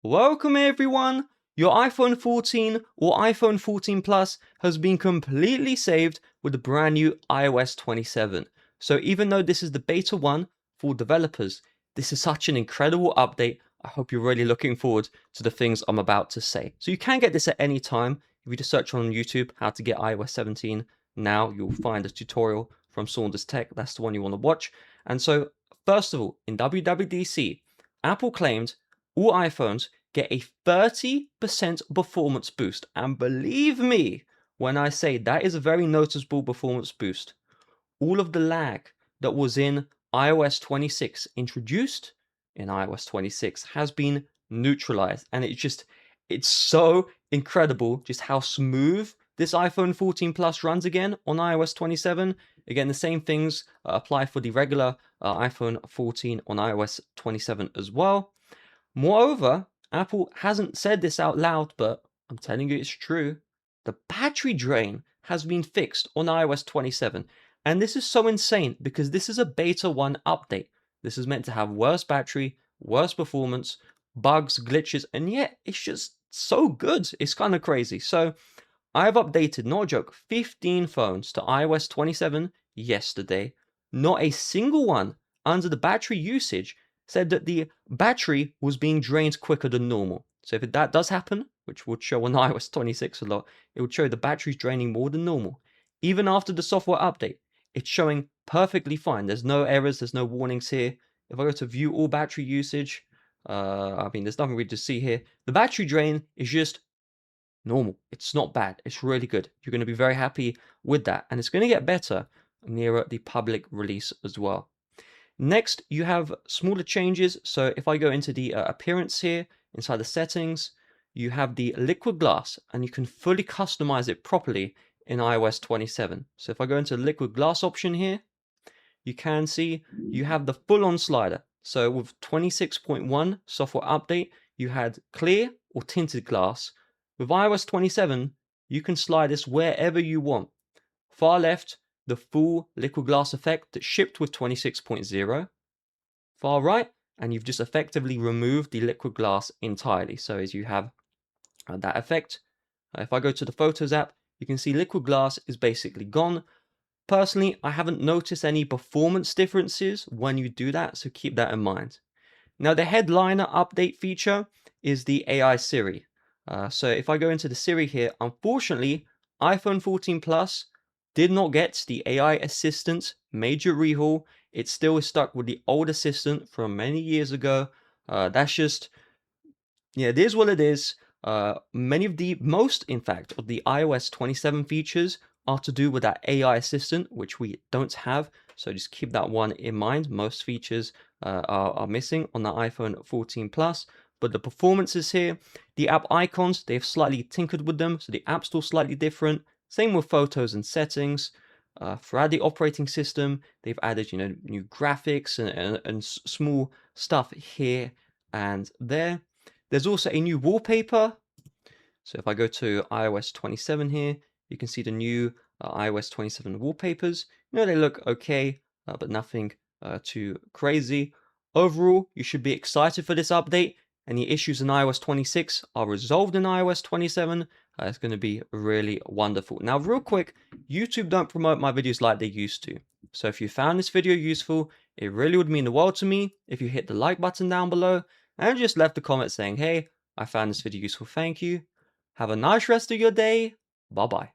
Welcome everyone! Your iPhone 14 or iPhone 14 Plus has been completely saved with the brand new iOS 27. So even though this is the beta 1 for developers, this is such an incredible update. I hope you're really looking forward to the things I'm about to say. So you can get this at any time. If you just search on YouTube how to get iOS 17 now, you'll find a tutorial from Saunders Tech. That's the one you want to watch. And so first of all, in WWDC, Apple claimed all iPhones get a 30% performance boost. And believe me when I say that is a very noticeable performance boost. All of the lag that was in iOS 26 introduced in iOS 26 has been neutralized. And it's so incredible just how smooth this iPhone 14 Plus runs again on iOS 27. Again, the same things apply for the regular iPhone 14 on iOS 27 as well. Moreover, Apple hasn't said this out loud, but I'm telling you it's true. The battery drain has been fixed on iOS 27. And this is so insane because this is a beta 1 update. This is meant to have worse battery, worse performance, bugs, glitches, and yet it's just so good. It's kind of crazy. So I've updated, not a joke, 15 phones to iOS 27 yesterday. Not a single one under the battery usage said that the battery was being drained quicker than normal. So if that does happen, which would show on iOS 26 a lot, it would show the battery's draining more than normal. Even after the software update, it's showing perfectly fine. There's no errors, there's no warnings here. If I go to view all battery usage, there's nothing really to see here. The battery drain is just normal. It's not bad. It's really good. You're going to be very happy with that. And it's going to get better nearer the public release as well. Next, you have smaller changes. So if I go into the appearance here, inside the settings, you have the liquid glass and you can fully customize it properly in iOS 27. So if I go into the liquid glass option here, you can see you have the full-on slider. So with 26.1 software update, you had clear or tinted glass. With iOS 27, you can slide this wherever you want. Far left, the full liquid glass effect that shipped with 26.0. Far right, and you've just effectively removed the liquid glass entirely. So as you have that effect, if I go to the Photos app, you can see liquid glass is basically gone. Personally, I haven't noticed any performance differences when you do that, so keep that in mind. Now, the headliner update feature is the AI Siri. So if I go into the Siri here, unfortunately, iPhone 14 Plus did not get the AI assistant major rehaul. It still is stuck with the old assistant from many years ago. That's just, yeah, it is what it is. Most, in fact, of the iOS 27 features are to do with that AI assistant, which we don't have. So just keep that one in mind. Most features are missing on the iPhone 14 Plus. But the performances here, the app icons, they've slightly tinkered with them. So the App Store slightly different. Same with photos and settings. Throughout the operating system, they've added, new graphics and small stuff here and there. There's also a new wallpaper. So if I go to iOS 27 here, you can see the new iOS 27 wallpapers. They look okay, but nothing too crazy. Overall, you should be excited for this update. Any issues in iOS 26 are resolved in iOS 27. It's going to be really wonderful. Now, real quick, YouTube don't promote my videos like they used to. So if you found this video useful, it really would mean the world to me if you hit the like button down below and just left a comment saying, hey, I found this video useful, thank you. Have a nice rest of your day. Bye-bye.